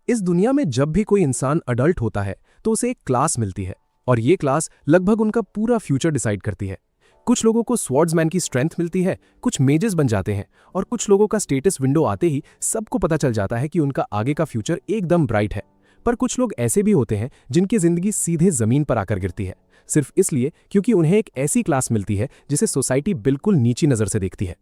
इस दुनिया में जब भी कोई इंसान अडल्ट होता है तो उसे एक क्लास मिलती है और ये क्लास लगभग उनका पूरा फ्यूचर डिसाइड करती है। कुछ लोगों को स्वॉर्ड्समैन की स्ट्रेंथ मिलती है, कुछ मेजेस बन जाते हैं और कुछ लोगों का स्टेटस विंडो आते ही सबको पता चल जाता है कि उनका आगे का फ्यूचर एकदम ब्राइट है। पर कुछ लोग ऐसे भी होते हैं जिनकी जिंदगी सीधे जमीन पर आकर गिरती है, सिर्फ इसलिए क्योंकि उन्हें एक ऐसी क्लास मिलती है जिसे सोसाइटी बिल्कुल नीची नज़र से देखती है।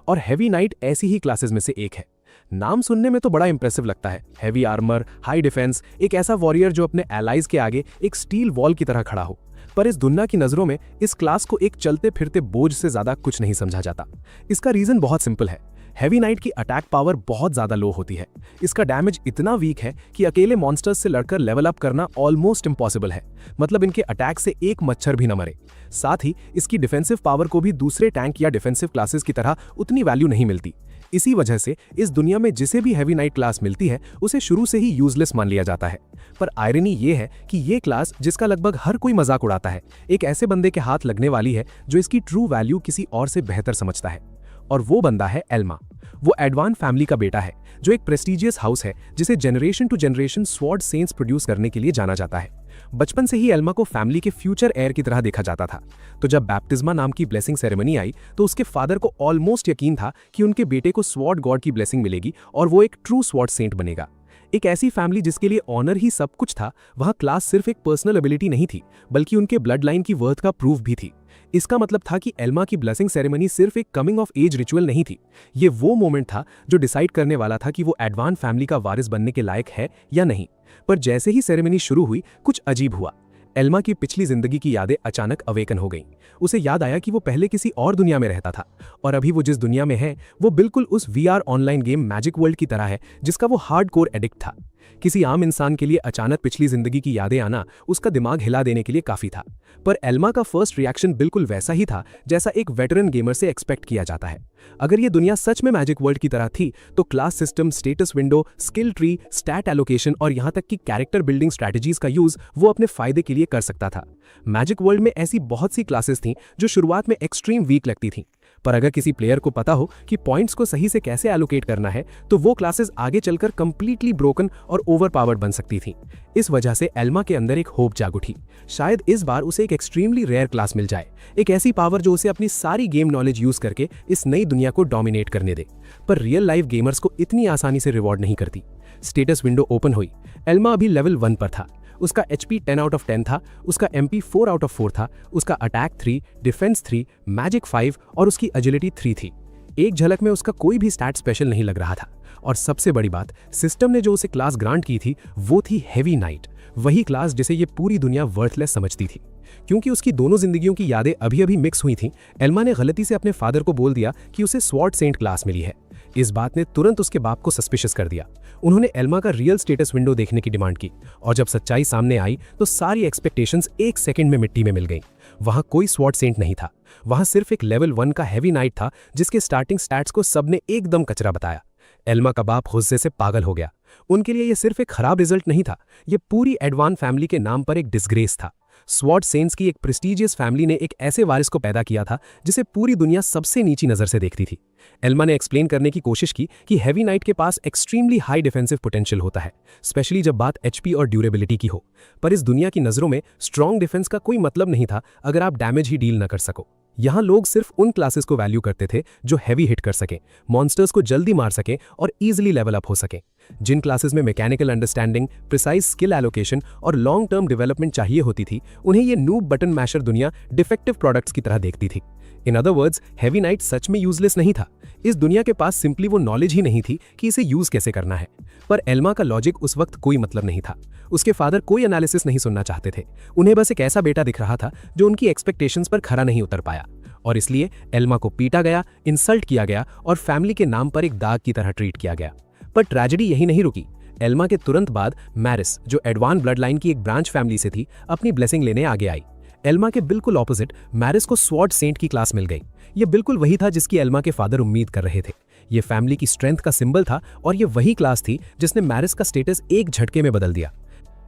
और हेवी नाइट ऐसी ही क्लासेस में से एक है। नाम सुनने में तो बड़ा इंप्रेसिव लगता है, हैवी आर्मर, हाई डिफेंस, एक ऐसा वॉरियर जो अपने एलाइज के आगे एक स्टील वॉल की तरह खड़ा हो। पर इस दुनिया की नज़रों में इस क्लास को एक चलते फिरते बोझ से ज्यादा कुछ नहीं समझा जाता। इसका रीजन बहुत सिंपल है। हैवी नाइट की अटैक पावर बहुत ज्यादा लो होती है। इसका डैमेज इतना वीक है कि अकेले मॉन्स्टर्स से लड़कर लेवल अप करना ऑलमोस्ट इम्पॉसिबल है। मतलब इनके अटैक से एक मच्छर भी न मरे। साथ ही इसकी डिफेंसिव पावर को भी दूसरे टैंक या डिफेंसिव क्लासेस की तरह उतनी वैल्यू नहीं मिलती। इसी वजह से इस दुनिया में जिसे भी हैवी नाइट क्लास मिलती है उसे शुरू से ही यूजलेस मान लिया जाता है। पर आयरनी ये है कि ये क्लास, जिसका लगभग हर कोई मजाक उड़ाता है, एक ऐसे बंदे के हाथ लगने वाली है जो इसकी ट्रू वैल्यू किसी और से बेहतर समझता है। और वो बंदा है एल्मा। वो एडवान फैमिली का बेटा है जो एक प्रेस्टीजियस हाउस है जिसे generation to generation sword saints produce करने के लिए जाना जाता है। बचपन से ही एल्मा को फैमिली के फ्यूचर एयर की तरह देखा जाता था। तो जब बैप्टिज्मा नाम की ब्लेसिंग सेरेमनी आई तो उसके फादर को ऑलमोस्ट यकीन था कि उनके बेटे को स्वॉर्ड गॉड की ब्लेसिंग मिलेगी और वो एक ट्रू स्वॉर्ड सेंट बनेगा। एक ऐसी फैमिली जिसके लिए ऑनर ही सब कुछ था, वहां क्लास सिर्फ एक पर्सनल एबिलिटी नहीं थी बल्कि उनके ब्लड लाइन की वर्थ का प्रूफ भी थी। इसका मतलब था कि एल्मा की ब्लेसिंग सेरेमनी सिर्फ एक कमिंग ऑफ एज रिचुअल नहीं थी। ये वो मोमेंट था जो डिसाइड करने वाला था कि वो एडवान फैमिली का वारिस बनने के लायक है या नहीं। पर जैसे ही सेरेमनी शुरू हुई कुछ अजीब हुआ। एल्मा की पिछली जिंदगी की यादें अचानक अवेकन हो गईं। उसे याद आया कि वो पहले किसी और दुनिया में रहता था और अभी वो जिस दुनिया में है वो बिल्कुल उस VR online game magic world की तरह है जिसका वो हार्डकोर एडिक्ट था। किसी आम इंसान के लिए अचानक पिछली जिंदगी की यादें आना उसका दिमाग हिला देने के लिए काफी था। पर एल्मा का फर्स्ट रिएक्शन बिल्कुल वैसा ही था जैसा एक वेटरन गेमर से एक्सपेक्ट किया जाता है। अगर ये दुनिया सच में मैजिक वर्ल्ड की तरह थी तो class system, status window, skill tree, stat allocation और यहां तक कि कैरेक्टर बिल्डिंग स्ट्रैटेजीज का यूज वो अपने फायदे के लिए कर सकता था। मैजिक वर्ल्ड में ऐसी बहुत सी क्लासेस थीं जो शुरुआत में एक्सट्रीम वीक लगती थीं, पर अगर किसी प्लेयर को पता हो कि पॉइंट्स को सही से कैसे एलोकेट करना है तो वो क्लासेस आगे चलकर कंप्लीटली ब्रोकन और ओवरपावर्ड बन सकती थीं। इस वजह से एल्मा के अंदर एक होप जाग उठी। शायद इस बार उसे एक एक्सट्रीमली रेयर क्लास मिल जाए, एक ऐसी पावर जो उसे अपनी सारी गेम नॉलेज यूज करके इस नई दुनिया को डोमिनेट करने दे। पर रियल लाइफ गेमर्स को इतनी आसानी से रिवॉर्ड नहीं करती। स्टेटस विंडो ओपन हुई। एल्मा अभी लेवल 1 पर था। उसका HP 10 आउट ऑफ 10 था, उसका MP 4 आउट ऑफ 4 था, उसका अटैक 3, डिफेंस 3, मैजिक 5 और उसकी एजिलिटी 3 थी। एक झलक में उसका कोई भी स्टैट स्पेशल नहीं लग रहा था। और सबसे बड़ी बात, सिस्टम ने जो उसे क्लास ग्रांट की थी वो थी हैवी नाइट, वही क्लास जिसे ये पूरी दुनिया वर्थलेस समझती थी। क्योंकि उसकी दोनों जिंदगियों की यादें अभी अभी मिक्स हुई थीं, एल्मा ने गलती से अपने फादर को बोल दिया कि उसे स्वॉर्ड सेंट क्लास मिली है। इस बात ने तुरंत उसके बाप को सस्पिशियस कर दिया। उन्होंने एल्मा का रियल स्टेटस विंडो देखने की डिमांड की और जब सच्चाई सामने आई तो सारी एक्सपेक्टेशंस एक सेकंड में मिट्टी में मिल गईं। वहां कोई स्वॉर्ड सेंट नहीं था, वहां सिर्फ एक लेवल 1 का हैवी नाइट था जिसके स्टार्टिंग स्टैट्स को सबने एकदम कचरा बताया। एल्मा का बाप गुस्से से पागल हो गया। उनके लिए यह सिर्फ एक खराब रिजल्ट नहीं था, यह पूरी एडवान फैमिली के नाम पर एक डिसग्रेस था। स्वॉर्ड सेंट्स की एक प्रेस्टीजियस फैमिली ने एक ऐसे वारिस को पैदा किया था जिसे पूरी दुनिया सबसे नीची नजर से देखती थी। एल्मा ने एक्सप्लेन करने की कोशिश की कि हैवी नाइट के पास एक्सट्रीमली हाई डिफेंसिव पोटेंशियल होता है, स्पेशली जब बात HP और ड्यूरेबिलिटी की हो। पर इस दुनिया की नजरों में स्ट्रॉन्ग डिफेंस का कोई मतलब नहीं था अगर आप डैमेज ही डील न कर सको। यहाँ लोग सिर्फ उन क्लासेस को वैल्यू करते थे जो हैवी हिट कर सकें, मॉन्स्टर्स को जल्दी मार सकें और इजीली लेवल अप हो सकें। जिन क्लासेस में mechanical understanding, precise skill allocation और लॉन्ग टर्म डेवलपमेंट चाहिए होती थी, उन्हें ये नूब बटन मैशर दुनिया डिफेक्टिव प्रोडक्ट्स की तरह देखती थी। In other words, heavy knight सच में यूजलेस नहीं था। इस दुनिया के पास सिंपली वो नॉलेज ही नहीं थी कि इसे यूज कैसे करना है। पर एल्मा का लॉजिक उस वक्त कोई मतलब नहीं था। उसके फादर कोई एनालिसिस नहीं सुनना चाहते थे। उन्हें बस एक ऐसा बेटा दिख रहा था जो उनकी एक्सपेक्टेशंस पर खरा नहीं उतर पाया। और इसलिए एल्मा को पीटा गया, इंसल्ट किया गया और फैमिली के नाम पर एक दाग की तरह ट्रीट किया गया। पर ट्रेजेडी यही नहीं रुकी। एल्मा के तुरंत बाद मैरिस, जो एडवान ब्लड लाइन की एक ब्रांच फैमिली से थी, अपनी ब्लेसिंग लेने आगे आई। एल्मा के बिल्कुल ऑपोजिट मैरिस को स्वॉर्ड सेंट की क्लास मिल गई। ये बिल्कुल वही था जिसकी एल्मा के फादर उम्मीद कर रहे थे। ये फैमिली की स्ट्रेंथ का सिंबल था और ये वही क्लास थी जिसने मैरिस का स्टेटस एक झटके में बदल दिया।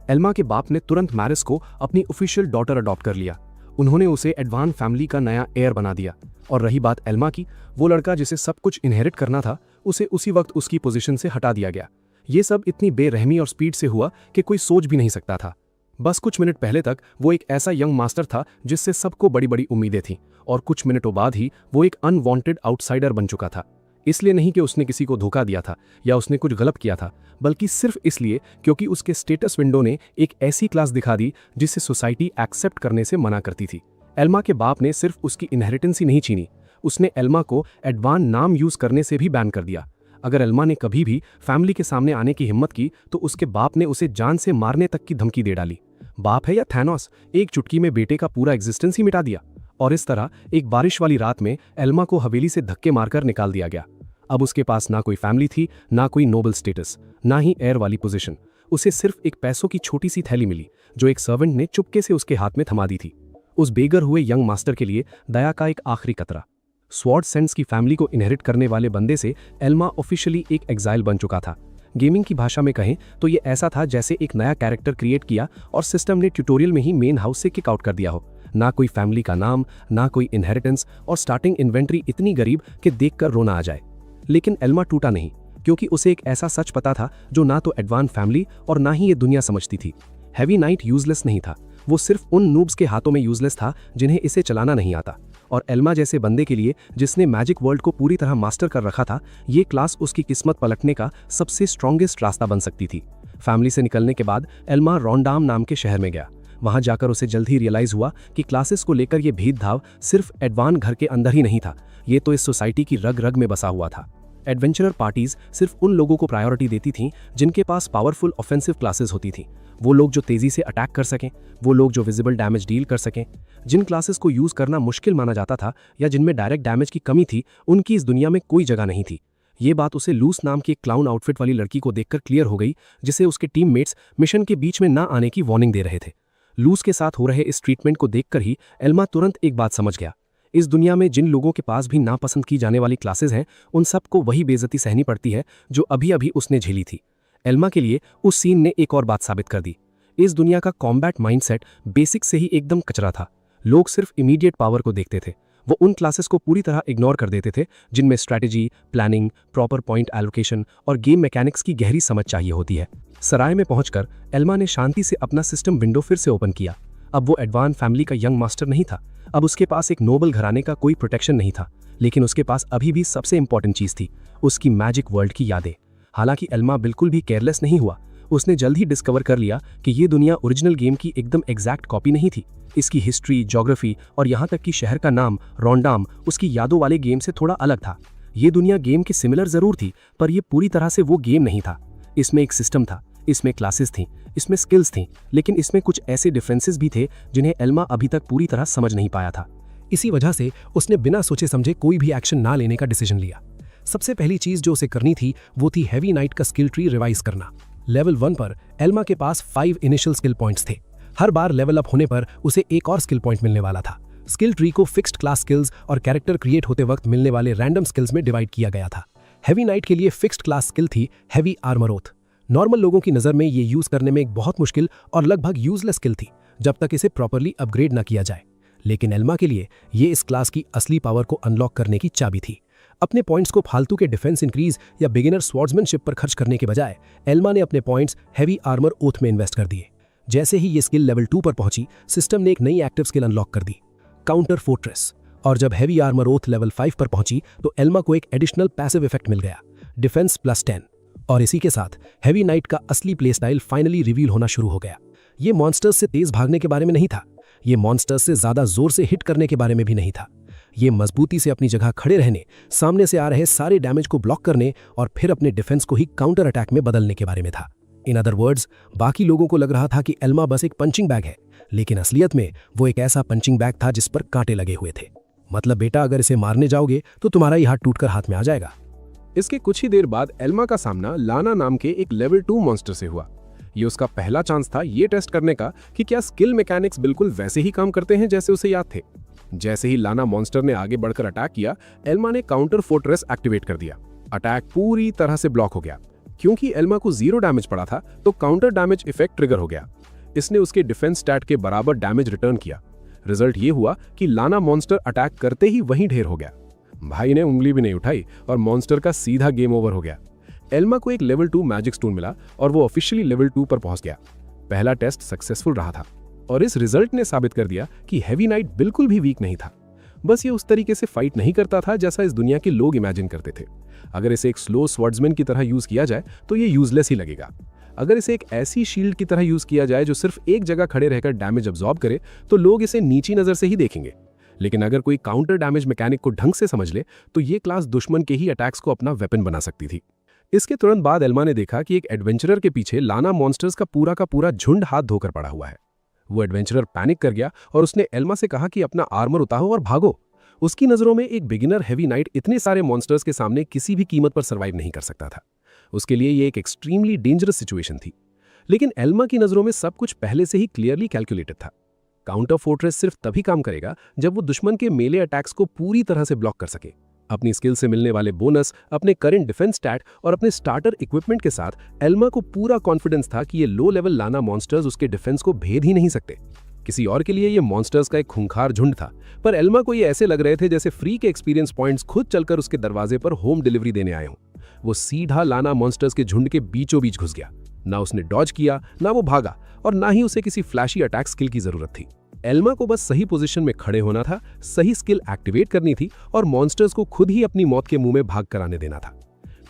एल्मा के बाप ने तुरंत मैरिस को अपनी ऑफिशियल डॉटर अडॉप्ट कर लिया। उन्होंने उसे एडवान फैमिली का नया हेयर बना दिया। और रही बात एल्मा की, वो लड़का जिसे सब कुछ इनहेरिट करना था, उसे उसी वक्त उसकी पोजीशन से हटा दिया गया। ये सब इतनी बेरहमी और स्पीड से हुआ कि कोई सोच भी नहीं सकता था। बस कुछ मिनट पहले तक वो एक ऐसा यंग मास्टर था जिससे सबको बड़ी बड़ी उम्मीदें थीं, और कुछ मिनटों बाद ही वो एक अनवांटेड आउटसाइडर बन चुका था। इसलिए नहीं कि उसने किसी को धोखा दिया था या उसने कुछ गलत किया था, बल्कि सिर्फ इसलिए क्योंकि उसके स्टेटस विंडो ने एक ऐसी क्लास दिखा दी जिसे सोसाइटी एक्सेप्ट करने से मना करती थी। एल्मा के बाप ने सिर्फ उसकी इनहेरिटेंस ही नहीं छीनी, उसने एल्मा को एडवान नाम यूज करने से भी बैन कर दिया। अगर एल्मा ने कभी भी फैमिली के सामने आने की हिम्मत की तो उसके बाप ने उसे जान से मारने तक की धमकी दे डाली। बाप है या थैनोस, एक चुटकी में बेटे का पूरा एग्जिस्टेंस ही मिटा दिया। और इस तरह एक बारिश वाली रात में एल्मा को हवेली से धक्के मारकर निकाल दिया गया। अब उसके पास ना कोई फैमिली थी, ना कोई नोबल स्टेटस, ना ही एयर वाली पोजीशन। उसे सिर्फ एक पैसों की छोटी सी थैली मिली जो एक सर्वेंट ने चुपके से उसके हाथ में थमा दी थी। उस बेघर हुए यंग मास्टर के लिए दया का एक आखिरी कतरा। स्वॉर्ड सेंस की फैमिली को इनहेरिट करने वाले बंदे से एल्मा ऑफिशियली एक एग्जाइल बन चुका था। गेमिंग की भाषा में कहें तो ये ऐसा था जैसे एक नया कैरेक्टर क्रिएट किया और सिस्टम ने ट्यूटोरियल में ही मेन हाउस से किक आउट कर दिया हो। ना कोई फैमिली का नाम, ना कोई इनहेरिटेंस, और स्टार्टिंग इन्वेंट्री इतनी गरीब कि देखकर रोना आ जाए। लेकिन एल्मा टूटा नहीं, क्योंकि उसे एक ऐसा सच पता था जो ना तो एडवान फैमिली और ना ही ये दुनिया समझती थी। हैवी नाइट यूजलेस नहीं था, वो सिर्फ उन नूब्स के हाथों में यूजलेस था जिन्हें इसे चलाना नहीं आता। और एल्मा जैसे बंदे के लिए जिसने मैजिक वर्ल्ड को पूरी तरह मास्टर कर रखा था, ये क्लास उसकी किस्मत पलटने का सबसे स्ट्रॉन्गेस्ट रास्ता बन सकती थी। फैमिली से निकलने के बाद एल्मा रॉन्डाम नाम के शहर में गया। वहां जाकर उसे जल्द ही रियलाइज हुआ कि क्लासेस को लेकर यह भेदभाव सिर्फ एडवान घर के अंदर ही नहीं था, ये तो इस सोसाइटी की रग रग में बसा हुआ था। एडवेंचरर पार्टीज सिर्फ उन लोगों को प्रायोरिटी देती थीं जिनके पास पावरफुल ऑफेंसिव क्लासेस होती थीं, वो लोग जो तेजी से अटैक कर सकें, वो लोग जो विजिबल डैमेज डील कर सकें। जिन क्लासेस को यूज करना मुश्किल माना जाता था या जिनमें डायरेक्ट डैमेज की कमी थी, उनकी इस दुनिया में कोई जगह नहीं थी। ये बात उसे लूस नाम की एक क्लाउन आउटफिट वाली लड़की को देखकर क्लियर हो गई, जिसे उसके टीममेट्स मिशन के बीच में ना आने की वार्निंग दे रहे थे। लूस के साथ हो रहे इस ट्रीटमेंट को देखकर ही एल्मा तुरंत एक बात समझ गया। इस दुनिया में जिन लोगों के पास भी नापसंद की जाने वाली क्लासेस हैं, उन सबको वही बेइज्जती सहनी पड़ती है जो अभी अभी उसने झेली थी। एल्मा के लिए उस सीन ने एक और बात साबित कर दी। इस दुनिया का कॉम्बैट माइंडसेट बेसिक से ही एकदम कचरा था। लोग सिर्फ इमीडिएट पावर को देखते थे। वो उन क्लासेस को पूरी तरह इग्नोर कर देते थे जिनमें strategy, planning, proper point allocation और गेम मैकेनिक्स की गहरी समझ चाहिए होती है। सराय में पहुंचकर एल्मा ने शांति से अपना सिस्टम विंडो फिर से ओपन किया। अब वो एडवान फैमिली का यंग मास्टर नहीं था। अब उसके पास एक नोबल घराने का कोई प्रोटेक्शन नहीं था, लेकिन उसके पास अभी भी सबसे इंपॉर्टेंट चीज थी, उसकी मैजिक वर्ल्ड की यादें। हालांकि एल्मा बिल्कुल भी केयरलेस नहीं हुआ। उसने जल्द ही डिस्कवर कर लिया कि ये दुनिया ओरिजिनल गेम की एकदम एग्जैक्ट कॉपी नहीं थी। इसकी हिस्ट्री, ज्योग्राफी और यहाँ तक कि शहर का नाम रॉन्डाम उसकी यादों वाले गेम से थोड़ा अलग था। ये दुनिया गेम के सिमिलर जरूर थी, पर यह पूरी तरह से वो गेम नहीं था। इसमें एक सिस्टम था, इसमें क्लासेस थीं, इसमें स्किल्स थीं, लेकिन इसमें कुछ ऐसे डिफरेंसेस भी थे जिन्हें एल्मा अभी तक पूरी तरह समझ नहीं पाया था। इसी वजह से उसने बिना सोचे समझे कोई भी एक्शन ना लेने का डिसीजन लिया। सबसे पहली चीज जो उसे करनी थी वो थी हैवी नाइट का स्किल ट्री रिवाइज करना। लेवल 1 पर एल्मा के पास 5 इनिशियल स्किल पॉइंट्स थे। हर बार लेवल अप होने पर उसे एक और स्किल पॉइंट मिलने वाला था। स्किल ट्री को फिक्स्ड क्लास स्किल्स और कैरेक्टर क्रिएट होते वक्त मिलने वाले रैंडम स्किल्स में डिवाइड किया गया था। हैवी नाइट के लिए फिक्स्ड क्लास स्किल थी हैवी आर्मर ओथ। नॉर्मल लोगों की नजर में ये यूज करने में एक बहुत मुश्किल और लगभग यूजलेस स्किल थी जब तक इसे प्रॉपर्ली अपग्रेड न किया जाए। लेकिन एल्मा के लिए ये इस क्लास की असली पावर को अनलॉक करने की चाबी थी। अपने पॉइंट्स को फालतू के डिफेंस इंक्रीज या बिगिनर स्वॉर्ड्समैनशिप पर खर्च करने के बजाय एल्मा ने अपने पॉइंट्स हैवी आर्मर ओथ में इन्वेस्ट कर दिए। जैसे ही ये स्किल लेवल 2 पर पहुंची, सिस्टम ने एक नई एक्टिव स्किल अनलॉक कर दी, काउंटर फोर्ट्रेस। और जब हैवी आर्मर ओथ लेवल 5 पर पहुंची तो एल्मा को एक एडिशनल पैसिव इफेक्ट मिल गया, डिफेंस +10। और इसी के साथ हैवी नाइट का असली प्ले स्टाइल फाइनली रिवील होना शुरू हो गया। ये मॉन्स्टर्स से तेज भागने के बारे में नहीं था, ये मॉन्स्टर्स से ज्यादा जोर से हिट करने के बारे में भी नहीं था। ये मजबूती से अपनी जगह खड़े रहने, सामने से आ रहे सारे डैमेज को ब्लॉक करने और फिर अपने डिफेंस को ही काउंटर अटैक में बदलने के बारे में था। इन अदर वर्ड्स, बाकी लोगों को लग रहा था कि एल्मा बस एक पंचिंग बैग है, लेकिन असलियत में वो एक ऐसा पंचिंग बैग था जिस पर कांटे लगे हुए थे। मतलब बेटा, अगर इसे मारने जाओगे तो तुम्हारा ही हाथ टूटकर हाथ में आ जाएगा। इसके कुछ ही देर बाद एल्मा का सामना लाना नाम के एक लेवल 2 मॉन्स्टर से हुआ। ये उसका पहला चांस था ये टेस्ट करने का कि क्या स्किल मैकेनिक्स बिल्कुल वैसे ही काम करते हैं जैसे उसे याद थे। जैसे ही लाना मॉन्स्टर ने आगे बढ़कर अटैक किया, एल्मा ने काउंटर फोर्ट्रेस एक्टिवेट कर दिया। अटैक पूरी तरह से ब्लॉक हो गया। क्योंकि एल्मा को 0 डैमेज पड़ा था तो काउंटर डैमेज इफेक्ट ट्रिगर हो गया। इसने उसके डिफेंस स्टैट के बराबर डैमेज रिटर्न किया। रिजल्ट ये हुआ कि लाना मॉन्स्टर अटैक करते ही वहीं ढेर हो गया। भाई ने उंगली भी नहीं उठाई और मॉन्स्टर का सीधा गेम ओवर हो गया। एल्मा को एक लेवल 2 मैजिक स्टोन मिला और वो ऑफिशियली लेवल 2 पर पहुंच गया। पहला टेस्ट सक्सेसफुल रहा था और इस रिजल्ट ने साबित कर दिया कि हेवी नाइट बिल्कुल भी वीक नहीं था। बस ये उस तरीके से फाइट नहीं करता था जैसा इस दुनिया के लोग इमेजिन करते थे। अगर इसे एक स्लो स्वॉर्ड्समैन की तरह यूज किया जाए तो ये यूजलेस ही लगेगा। अगर इसे एक ऐसी शील्ड की तरह यूज किया जाए जो सिर्फ एक जगह खड़े रहकर डैमेज अब्सॉर्ब करे तो लोग इसे नीची नजर से ही देखेंगे। लेकिन अगर कोई काउंटर डैमेज मैकेनिक को ढंग से समझ ले तो ये क्लास दुश्मन के ही अटैक्स को अपना वेपन बना सकती थी। इसके तुरंत बाद एल्मा ने देखा कि एक एडवेंचरर के पीछे लाना मॉन्स्टर्स का पूरा झुंड हाथ धोकर पड़ा हुआ है। वो एडवेंचरर पैनिक कर गया और उसने एल्मा से कहा कि अपना आर्मर उतारो और भागो। उसकी नजरों में एक बिगिनर हेवी नाइट इतने सारे मॉन्स्टर्स के सामने किसी भी कीमत पर सर्वाइव नहीं कर सकता था। उसके लिए ये एक एक्सट्रीमली डेंजरस सिचुएशन थी। लेकिन एल्मा की नजरों में सब कुछ पहले से ही क्लियरली कैलकुलेटेड था। काउंटर फोर्ट्रेस सिर्फ तभी काम करेगा जब वो दुश्मन के मेले अटैक्स को पूरी तरह से ब्लॉक कर सके। अपनी स्किल से मिलने वाले बोनस, अपने करंट डिफेंस स्टैट और अपने स्टार्टर इक्विपमेंट के साथ एल्मा को पूरा कॉन्फिडेंस था कि ये लो लेवल लाना मॉन्स्टर्स उसके डिफेंस को भेद ही नहीं सकते। किसी और के लिए ये मॉन्स्टर्स का एक खूंखार झुंड था, पर एल्मा को ये ऐसे लग रहे थे जैसे फ्री के एक्सपीरियंस पॉइंट्स खुद चलकर उसके दरवाजे पर होम डिलीवरी देने आए हों। वो सीधा लाना मॉन्स्टर्स के झुंड के बीचों बीच घुस गया। ना उसने डॉज किया, ना वो भागा और ना ही उसे किसी फ्लैशी अटैक स्किल की जरूरत थी। एल्मा को बस सही पोजीशन में खड़े होना था, सही स्किल एक्टिवेट करनी थी और मॉन्स्टर्स को खुद ही अपनी मौत के मुंह में भाग कर आने देना था।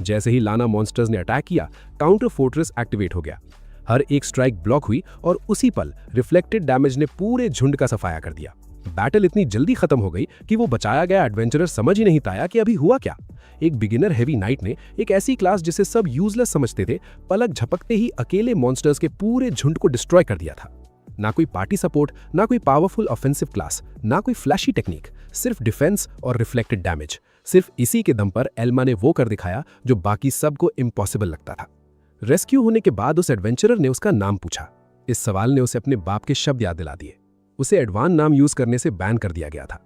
जैसे ही लाना मॉन्स्टर्स ने अटैक किया, काउंटर फोर्ट्रेस एक्टिवेट हो गया। हर एक स्ट्राइक ब्लॉक हुई और उसी पल रिफ्लेक्टेड डैमेज ने पूरे झुंड का सफाया कर दिया। बैटल इतनी जल्दी खत्म हो गई कि वो बचाया गया एडवेंचरर समझ ही नहीं पाया कि अभी हुआ क्या। एक बिगिनर हेवी नाइट ने एक ऐसी क्लास जिसे सब यूजलेस समझते थे, पलक झपकते ही अकेले मॉन्स्टर्स के पूरे झुंड को डिस्ट्रॉय कर दिया था। ना कोई पार्टी सपोर्ट, ना कोई पावरफुल ऑफेंसिव क्लास, ना कोई फ्लैशी टेक्निक, सिर्फ डिफेंस और रिफ्लेक्टेड डैमेज। सिर्फ इसी के दम पर एल्मा ने वो कर दिखाया जो बाकी सबको इम्पॉसिबल लगता था। रेस्क्यू होने के बाद उस एडवेंचरर ने उसका नाम पूछा। इस सवाल ने उसे अपने बाप के शब्द याद दिला दिए। उसे एडवांस नाम यूज करने से बैन कर दिया गया था।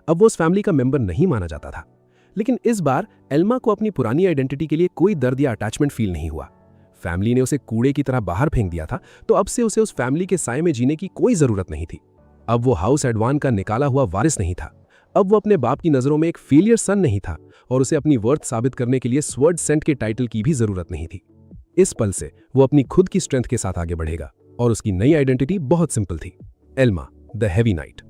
अब वो उस फैमिली का मेंबर नहीं माना जाता था। लेकिन इस बार एल्मा को अपनी पुरानी आइडेंटिटी के लिए कोई दर्द या अटैचमेंट फील नहीं हुआ। फैमिली ने उसे कूड़े की तरह बाहर फेंक दिया था, तो अब से उसे उस फैमिली के साए में जीने की कोई जरूरत नहीं थी। अब वो हाउस एडवान का निकाला हुआ वारिस नहीं था। अब वो अपने बाप की नजरों में एक फेलियर सन नहीं था और उसे अपनी वर्थ साबित करने के लिए स्वर्ड सेंट के टाइटल की भी जरूरत नहीं थी। इस पल से वो अपनी खुद की स्ट्रेंथ के साथ आगे बढ़ेगा और उसकी नई आइडेंटिटी बहुत सिंपल थी, एल्मा द हेवी नाइट।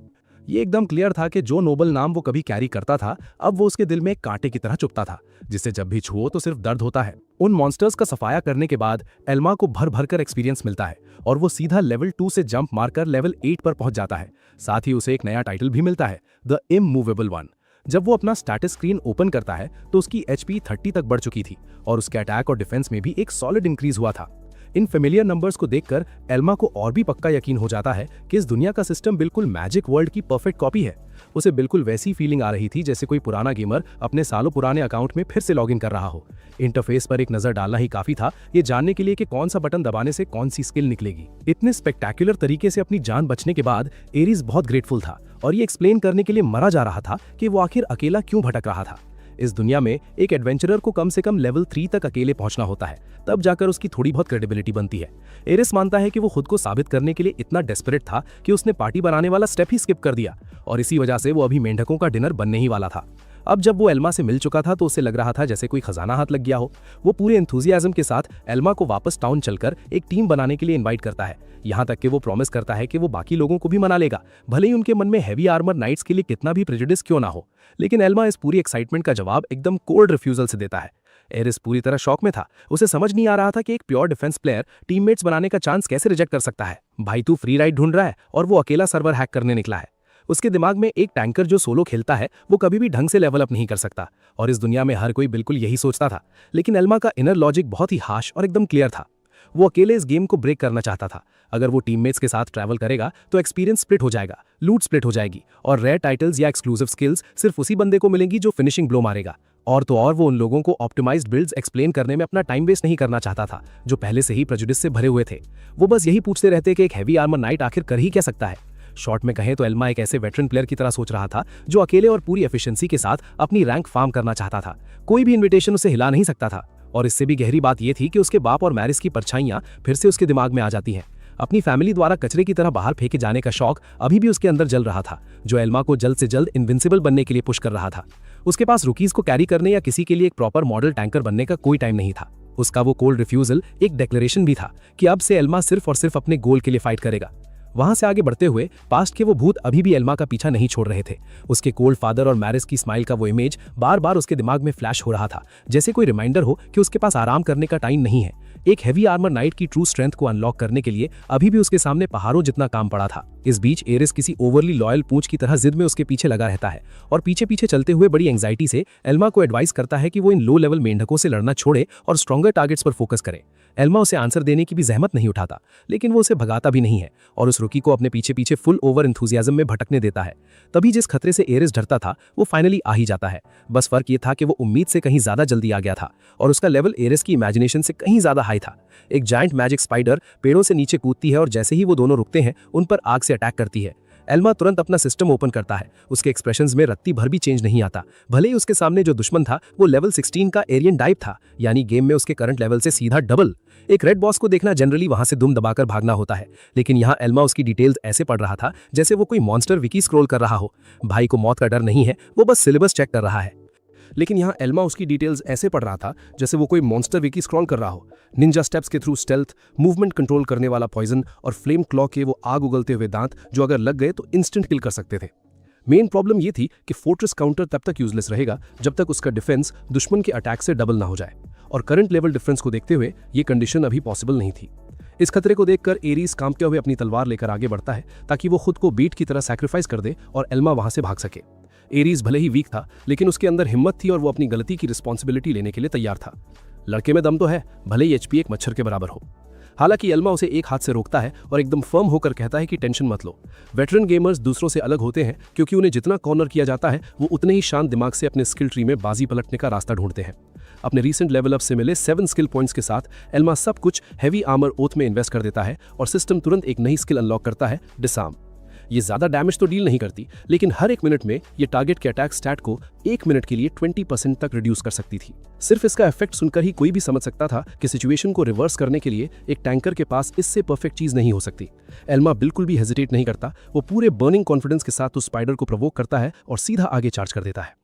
ये एकदम क्लियर था कि जो नोबल नाम वो कभी कैरी करता था, अब वो उसके दिल में एक कांटे की तरह चुभता था, जिसे जब भी छुओ तो सिर्फ दर्द होता है। उन मॉन्स्टर्स का सफाया करने के बाद एल्मा को भर भर कर एक्सपीरियंस मिलता है और वो सीधा लेवल 2 से जंप मारकर लेवल 8 पर पहुंच जाता है। साथ ही उसे एक नया टाइटल भी मिलता है, द इमूवेबल वन। जब वो अपना स्टैटस स्क्रीन ओपन करता है तो उसकी HP 30 तक बढ़ चुकी थी और उसके अटैक और डिफेंस में भी एक सॉलिड इंक्रीज हुआ था। इन फेमिलियर नंबर्स को देखकर एल्मा को और भी पक्का यकीन हो जाता है कि इस दुनिया का सिस्टम बिल्कुल मैजिक वर्ल्ड की परफेक्ट कॉपी है। उसे बिल्कुल वैसी फीलिंग आ रही थी जैसे कोई पुराना गेमर अपने सालों पुराने अकाउंट में फिर से लॉगिन कर रहा हो। इंटरफेस पर एक नजर डालना ही काफी था ये जानने के लिए कि कौन सा बटन दबाने से कौन सी स्किल निकलेगी। इतने स्पेक्टेक्युलर तरीके से अपनी जान बचने के बाद एरीज बहुत ग्रेटफुल था और ये एक्सप्लेन करने के लिए मरा जा रहा था कि वो आखिर अकेला क्यों भटक रहा था। इस दुनिया में एक एडवेंचरर को कम से कम लेवल 3 तक अकेले पहुंचना होता है, तब जाकर उसकी थोड़ी बहुत क्रेडिबिलिटी बनती है। एरिस मानता है कि वो खुद को साबित करने के लिए इतना डेस्परेट था कि उसने पार्टी बनाने वाला स्टेप ही स्किप कर दिया और इसी वजह से वो अभी मेंढकों का डिनर बनने ही वाला था। अब जब वो एल्मा से मिल चुका था तो उसे लग रहा था जैसे कोई खजाना हाथ लग गया हो। वो पूरे एंथुजियाज्म के साथ एल्मा को वापस टाउन चलकर एक टीम बनाने के लिए इनवाइट करता है। यहाँ तक कि वो प्रॉमिस करता है कि वो बाकी लोगों को भी मना लेगा, भले ही उनके मन में हैवी आर्मर नाइट्स के लिए कितना भी प्रेजुडिस क्यों ना हो। लेकिन एल्मा इस पूरी एक्साइटमेंट का जवाब एकदम कोल्ड रिफ्यूजल से देता है। एरिस पूरी तरह शॉक में था। उसे समझ नहीं आ रहा था कि एक प्योर डिफेंस प्लेयर टीममेट्स बनाने का चांस कैसे रिजेक्ट कर सकता है। भाई तू फ्री राइड ढूंढ रहा है और वो अकेला सर्वर हैक करने निकला है। उसके दिमाग में एक टैंकर जो सोलो खेलता है वो कभी भी ढंग से लेवल अप नहीं कर सकता और इस दुनिया में हर कोई बिल्कुल यही सोचता था। लेकिन एल्मा का इनर लॉजिक बहुत ही हार्श और एकदम क्लियर था। वो अकेले इस गेम को ब्रेक करना चाहता था। अगर वो टीममेट्स के साथ ट्रैवल करेगा तो एक्सपीरियंस स्प्लिट हो जाएगा, लूट स्प्लिट हो जाएगी और रेयर टाइटल्स या एक्सक्लूसिव स्किल्स सिर्फ उसी बंदे को मिलेंगी जो फिनिशिंग ब्लो मारेगा। और तो और वो उन लोगों को ऑप्टिमाइज्ड बिल्ड्स एक्सप्लेन करने में अपना टाइम वेस्ट नहीं करना चाहता था जो पहले से ही प्रेजुडिस से भरे हुए थे। वो बस यही पूछते रहते कि एक हैवी आर्मर नाइट आखिर कर ही क्या सकता है। शॉर्ट में कहें तो एल्मा एक ऐसे वेटरन प्लेयर की तरह सोच रहा था जो अकेले और पूरी एफिशिएंसी के साथ अपनी रैंक फार्म करना चाहता था। कोई भी इन्विटेशन उसे हिला नहीं सकता था। और इससे भी गहरी बात यह थी कि उसके बाप और मैरिस की परछाइयां फिर से उसके दिमाग में आ जाती हैं। अपनी फैमिली द्वारा कचरे की तरह बाहर फेंके जाने का शौक अभी भी उसके अंदर जल रहा था, जो एल्मा को जल्द से जल्द इनविंसिबल बनने के लिए पुश कर रहा था। उसके पास रुकीज को कैरी करने या किसी के लिए एक प्रॉपर मॉडल टैंकर बनने का कोई टाइम नहीं था। उसका वो कोल्ड रिफ्यूजल एक डिक्लेरेशन भी था कि अब से एल्मा सिर्फ और सिर्फ अपने गोल के लिए फाइट करेगा। वहां से आगे बढ़ते हुए पास्ट के वो भूत अभी भी एल्मा का पीछा नहीं छोड़ रहे थे। उसके कोल्ड फादर और मैरिस की स्माइल का वो इमेज बार बार उसके दिमाग में फ्लैश हो रहा था, जैसे कोई रिमाइंडर हो कि उसके पास आराम करने का टाइम नहीं है। एक हैवी आर्मर नाइट की ट्रू स्ट्रेंथ को अनलॉक करने के लिए अभी भी उसके सामने पहाड़ों जितना काम पड़ा था। इस बीच एरिस किसी ओवरली लॉयल पूंछ की तरह जिद में उसके पीछे लगा रहता है और पीछे पीछे चलते हुए बड़ी एंग्जाइटी से एल्मा को एडवाइस करता है कि वो इन लो लेवल मेंढकों से लड़ना छोड़े और स्ट्रॉन्गर टारगेट्स पर फोकस करे। एल्मा उसे आंसर देने की भी जहमत नहीं उठाता, लेकिन वो उसे भगाता भी नहीं है और उस रुकी को अपने पीछे पीछे फुल ओवर एंथुसियाज्म में भटकने देता है। तभी जिस खतरे से एरिस डरता था वो फाइनली आ ही जाता है। बस फर्क ये था कि वो उम्मीद से कहीं ज्यादा जल्दी आ गया था और उसका लेवल एरिस की इमेजिनेशन से कहीं ज्यादा हाई था। एक जायंट मैजिक स्पाइडर पेड़ों से नीचे कूदती है और जैसे ही वो दोनों रुकते हैं उन पर आग से अटैक करती है। एल्मा तुरंत अपना सिस्टम ओपन करता है। उसके एक्सप्रेशंस में रत्ती भर भी चेंज नहीं आता। भले ही उसके सामने जो दुश्मन था वो लेवल 16 का एरियन डाइव था, यानी गेम में उसके करंट लेवल से सीधा डबल। एक रेड बॉस को देखना जनरली वहां से दुम दबाकर भागना होता है, लेकिन यहाँ एल्मा उसकी डिटेल्स ऐसे पढ़ रहा था जैसे वो कोई मॉन्स्टर विकी स्क्रॉल कर रहा हो। भाई को मौत का डर नहीं है, वो बस सिलेबस चेक कर रहा है। लेकिन यहाँ एल्मा उसकी डिटेल्स ऐसे पढ़ रहा था जैसे वो कोई मॉन्स्टर विकी स्क्रॉल कर रहा हो। निंजा स्टेप्स के थ्रू स्टेल्थ, मूवमेंट कंट्रोल करने वाला पॉइजन और फ्लेम क्लॉ के वो आग उगलते हुए दांत जो अगर लग गए तो इंस्टेंट किल कर सकते थे। मेन प्रॉब्लम ये थी कि फोर्ट्रेस काउंटर तब तक यूजलेस रहेगा जब तक उसका डिफेंस दुश्मन के अटैक से डबल ना हो जाए, और करंट लेवल डिफरेंस को देखते हुए ये कंडीशन अभी पॉसिबल नहीं थी। इस खतरे को देखकर एरीज कांपते हुए अपनी तलवार लेकर आगे बढ़ता है ताकि वो खुद को बीट की तरह सैक्रिफाइस कर दे और एल्मा वहां से भाग सके। एरीज भले ही वीक था, लेकिन उसके अंदर हिम्मत थी और वो अपनी गलती की रिस्पॉन्सिबिलिटी लेने के लिए तैयार था। लड़के में दम तो है, भले ही एचपी एक मच्छर के बराबर हो। हालांकि एल्मा उसे एक हाथ से रोकता है और एकदम फर्म होकर कहता है कि टेंशन मत लो। वेटरन गेमर्स दूसरों से अलग होते हैं क्योंकि उन्हें जितना कॉर्नर किया जाता है वो उतने ही शांत दिमाग से अपने स्किल ट्री में बाजी पलटने का रास्ता ढूंढते हैं। अपने रीसेंट लेवल अप से मिले 7 स्किल पॉइंट्स के साथ एल्मा सब कुछ हैवी आर्मर ओथ में इन्वेस्ट कर देता है और सिस्टम तुरंत एक नई स्किल अनलॉक करता है, डिसआर्म। ये ज्यादा डैमेज तो डील नहीं करती, लेकिन हर एक मिनट में ये टारगेट के अटैक स्टैट को 1 मिनट के लिए 20% तक रिड्यूस कर सकती थी। सिर्फ इसका इफेक्ट सुनकर ही कोई भी समझ सकता था कि सिचुएशन को रिवर्स करने के लिए एक टैंकर के पास इससे परफेक्ट चीज नहीं हो सकती। एल्मा बिल्कुल भी हेजिटेट नहीं करता, वो पूरे बर्निंग कॉन्फिडेंस के साथ उस स्पाइडर को प्रोवोक करता है और सीधा आगे चार्ज कर देता है।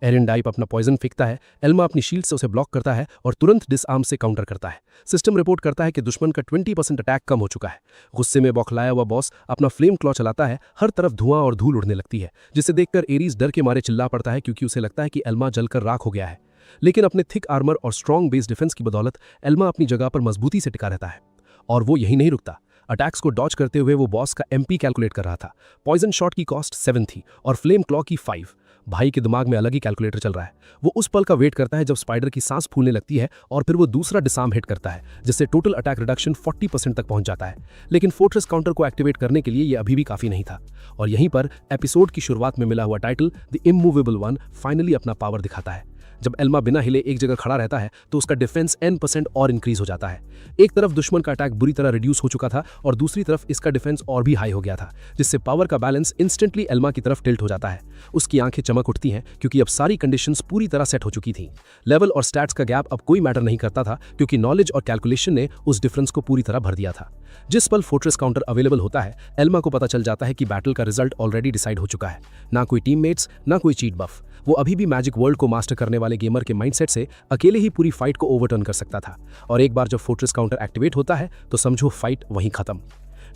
एरियन डाइप अपना पॉइजन फेंकता है, एल्मा अपनी शील्ड से उसे ब्लॉक करता है और तुरंत डिसआर्म से काउंटर करता है। सिस्टम रिपोर्ट करता है कि दुश्मन का 20% अटैक कम हो चुका है। गुस्से में बौखलाया हुआ बॉस अपना फ्लेम क्लॉ चलाता है, हर तरफ धुआं और धूल उड़ने लगती है, जिसे देखकर एरीज डर के मारे चिल्ला पड़ता है क्योंकि उसे लगता है कि एल्मा जलकर राख हो गया है। लेकिन अपने थिक आर्मर और स्ट्रॉन्ग बेस डिफेंस की बदौलत एल्मा अपनी जगह पर मजबूती से टिका रहता है। और वो यही नहीं रुकता, अटैक्स को डॉज करते हुए वो बॉस का एमपी कैलकुलेट कर रहा था। पॉइजन शॉट की कॉस्ट 7 थी और फ्लेम क्लॉ की 5। भाई के दिमाग में अलग ही कैलकुलेटर चल रहा है। वो उस पल का वेट करता है जब स्पाइडर की सांस फूलने लगती है और फिर वो दूसरा डिसआर्म हिट करता है, जिससे टोटल अटैक रिडक्शन 40% तक पहुंच जाता है। लेकिन फोर्ट्रेस काउंटर को एक्टिवेट करने के लिए ये अभी भी काफी नहीं था, और यहीं पर एपिसोड की शुरुआत में मिला हुआ title the immovable one finally अपना पावर दिखाता है। जब एल्मा बिना हिले एक जगह खड़ा रहता है तो उसका डिफेंस N% और इंक्रीज हो जाता है। एक तरफ दुश्मन का अटैक बुरी तरह रिड्यूस हो चुका था और दूसरी तरफ इसका डिफेंस और भी हाई हो गया था, जिससे पावर का बैलेंस इंस्टेंटली एल्मा की तरफ टिल्ट हो जाता है। उसकी आंखें चमक उठती हैं क्योंकि अब सारी कंडीशंस पूरी तरह सेट हो चुकी थी। लेवल और स्टैट्स का गैप अब कोई मैटर नहीं करता था क्योंकि नॉलेज और कैलकुलेशन ने उस डिफरेंस को पूरी तरह भर दिया था। जिस पल फोर्ट्रेस काउंटर अवेलेबल होता है, एल्मा को पता चल जाता है कि बैटल का रिजल्ट ऑलरेडी डिसाइड हो चुका है। ना कोई टीममेट्स, ना कोई चीट बफ। वो अभी भी मैजिक वर्ल्ड को मास्टर करने वाले गेमर के माइंडसेट से अकेले ही पूरी फाइट को ओवरटर्न कर सकता था। और एक बार जब फोर्ट्रेस काउंटर एक्टिवेट होता है तो समझो फाइट वहीं खत्म।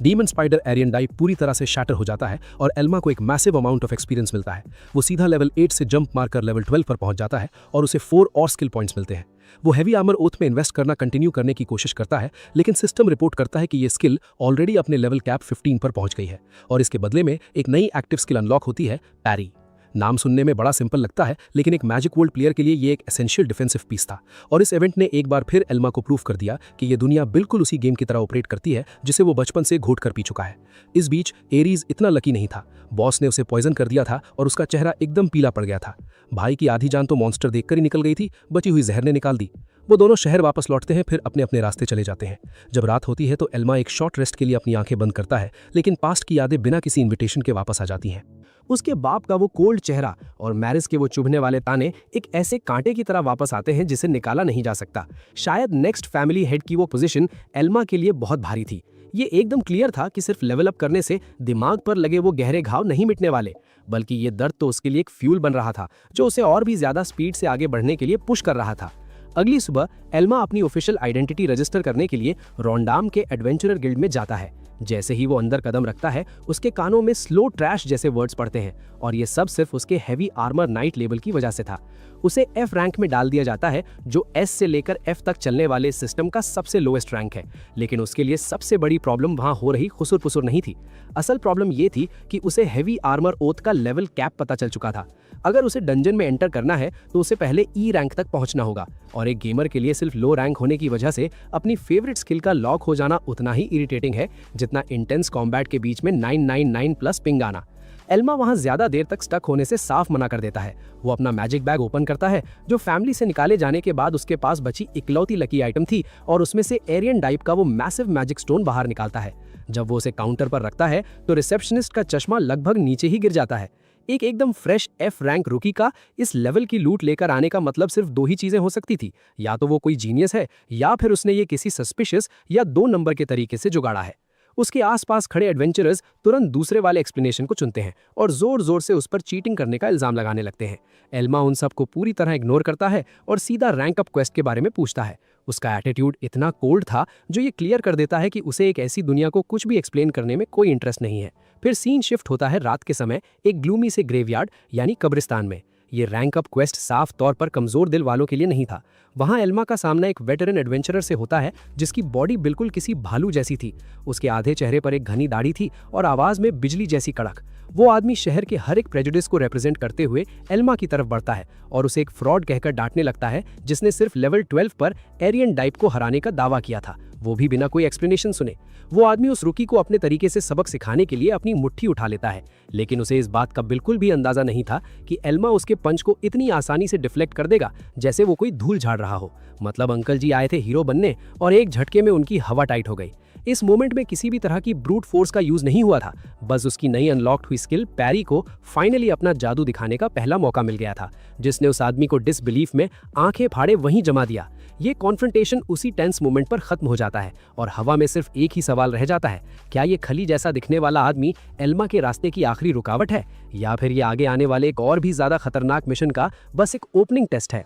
डीमन स्पाइडर एरियन डाइव पूरी तरह से शैटर हो जाता है और एल्मा को एक मैसिव अमाउंट ऑफ एक्सपीरियंस मिलता है। वो सीधा लेवल 8 से जंप मारकर लेवल 12 पर पहुंच जाता है और उसे 4 और स्किल पॉइंट्स मिलते हैं। वो हैवी आर्मर ओथ में इन्वेस्ट करना कंटिन्यू करने की कोशिश करता है, लेकिन सिस्टम रिपोर्ट करता है कि ये स्किल ऑलरेडी अपने लेवल कैप 15 पर पहुंच गई है और इसके बदले में एक नई एक्टिव स्किल अनलॉक होती है, पैरी। नाम सुनने में बड़ा सिंपल लगता है, लेकिन एक मैजिक वर्ल्ड प्लेयर के लिए ये एक एसेंशियल डिफेंसिव पीस था। और इस इवेंट ने एक बार फिर एल्मा को प्रूव कर दिया कि ये दुनिया बिल्कुल उसी गेम की तरह ऑपरेट करती है जिसे वो बचपन से घोट कर पी चुका है। इस बीच एरीज इतना लकी नहीं था। बॉस ने उसे पॉइजन कर दिया था और उसका चेहरा एकदम पीला पड़ गया था। भाई की आधी जान तो मॉन्स्टर देखकर ही निकल गई थी, बची हुई जहर ने निकाल दी। वो दोनों शहर वापस लौटते हैं, फिर अपने अपने रास्ते चले जाते हैं। जब रात होती है तो एल्मा एक शॉर्ट रेस्ट के लिए अपनी आंखें बंद करता है, लेकिन पास्ट की यादें बिना किसी इन्विटेशन के वापस आ जाती हैं। उसके बाप का वो कोल्ड चेहरा और मैरिस के वो चुभने वाले ताने एक ऐसे कांटे की तरह वापस आते हैं जिसे निकाला नहीं जा सकता। शायद नेक्स्ट फैमिली हेड की वो पोजीशन एल्मा के लिए बहुत भारी थी। ये एकदम क्लियर था कि सिर्फ लेवल अप करने से दिमाग पर लगे वो गहरे घाव नहीं मिटने वाले, बल्कि ये दर्द तो उसके लिए एक फ्यूल बन रहा था जो उसे और भी ज्यादा स्पीड से आगे बढ़ने के लिए पुश कर रहा था। अगली सुबह एल्मा अपनी ऑफिशियल आइडेंटिटी रजिस्टर करने के लिए रॉन्डाम के एडवेंचरर गिल्ड में जाता है। जैसे ही वो अंदर कदम रखता है, उसके कानों में स्लो ट्रैश जैसे वर्ड्स पड़ते हैं, और ये सब सिर्फ उसके हैवी आर्मर नाइट लेबल की वजह से था। उसे एफ रैंक में डाल दिया जाता है, जो एस से लेकर एफ तक चलने वाले सिस्टम का सबसे लोएस्ट रैंक है। लेकिन उसके लिए सबसे बड़ी प्रॉब्लम वहां हो रही खुसुर पुसुर नहीं थी। असल प्रॉब्लम ये थी कि उसे हैवी आर्मर ओथ का लेवल कैप पता चल चुका था। अगर उसे डंजन में एंटर करना है तो उसे पहले ई रैंक तक पहुंचना होगा, और एक गेमर के लिए सिर्फ लो रैंक होने की वजह से अपनी फेवरेट स्किल का लॉक हो जाना उतना ही इरिटेटिंग है जितना इंटेंस कॉम्बैट के बीच में 999 प्लस पिंग आना। एल्मा वहां ज्यादा देर तक स्टक होने से साफ मना कर देता है। वो अपना मैजिक बैग ओपन करता है, जो फैमिली से निकाले जाने के बाद उसके पास बची इकलौती लकी आइटम थी, और उसमें से एरियन डाइप का वो मैसिव मैजिक स्टोन बाहर निकालता है। जब वो उसे काउंटर पर रखता है तो रिसेप्शनिस्ट का चश्मा लगभग नीचे ही गिर जाता है। एक एकदम फ्रेश एफ रैंक रूकी का इस लेवल की लूट लेकर आने का मतलब सिर्फ दो ही चीजें हो सकती थी, या तो वो कोई जीनियस है, या फिर उसने ये किसी सस्पिशियस या 2 नंबर के तरीके से जुगाड़ा है। उसके आसपास खड़े एडवेंचरर्स तुरंत दूसरे वाले एक्सप्लेनेशन को चुनते हैं और जोर जोर से उस पर चीटिंग करने का इल्जाम लगाने लगते हैं। एल्मा उन सबको पूरी तरह इग्नोर करता है और सीधा रैंक अप क्वेस्ट के बारे में पूछता है। उसका एटीट्यूड इतना कोल्ड था जो ये क्लियर कर देता है कि उसे एक ऐसी दुनिया को कुछ भी एक्सप्लेन करने में कोई इंटरेस्ट नहीं है। फिर सीन शिफ्ट होता है रात के समय एक ग्लूमी से ग्रेवयार्ड यानी कब्रिस्तान में। ये रैंक अप क्वेस्ट साफ तौर पर कमजोर दिल वालों के लिए नहीं था। वहां एल्मा का सामना एक वेटरन एडवेंचरर से होता है जिसकी बॉडी बिल्कुल किसी भालू जैसी थी। उसके आधे चेहरे पर एक घनी दाढ़ी थी और आवाज में बिजली जैसी कड़क। वो आदमी शहर के हर एक प्रेजुडिस को रिप्रेजेंट करते हुए एल्मा की तरफ बढ़ता है और उसे एक फ्रॉड कहकर डांटने लगता है जिसने सिर्फ लेवल 12 पर एरियन डाइप को हराने का दावा किया था, वो भी बिना कोई एक्सप्लेनेशन सुने। वो आदमी उस रुकी को अपने तरीके से सबक सिखाने के लिए अपनी मुट्ठी उठा लेता है, लेकिन उसे इस बात का बिल्कुल भी अंदाजा नहीं था कि एल्मा उसके पंच को इतनी आसानी से डिफ्लेक्ट कर देगा जैसे वो कोई धूल झाड़ रहा हो। मतलब अंकल जी आए थे हीरो बनने और एक झटके में उनकी हवा टाइट हो गई। इस मोमेंट में किसी भी तरह की ब्रूट फोर्स का यूज नहीं हुआ था, बस उसकी नई अनलॉक्ड हुई स्किल पैरी को फाइनली अपना जादू दिखाने का पहला मौका मिल गया था, जिसने उस आदमी को डिसबिलीफ में आंखें फाड़े वहीं जमा दिया। ये कॉन्फ्रंटेशन उसी टेंस मोमेंट पर खत्म हो जाता है और हवा में सिर्फ एक ही सवाल रह जाता है, क्या ये खली जैसा दिखने वाला आदमी एल्मा के रास्ते की आखिरी रुकावट है, या फिर ये आगे आने वाले एक और भी ज्यादा खतरनाक मिशन का बस एक ओपनिंग टेस्ट है।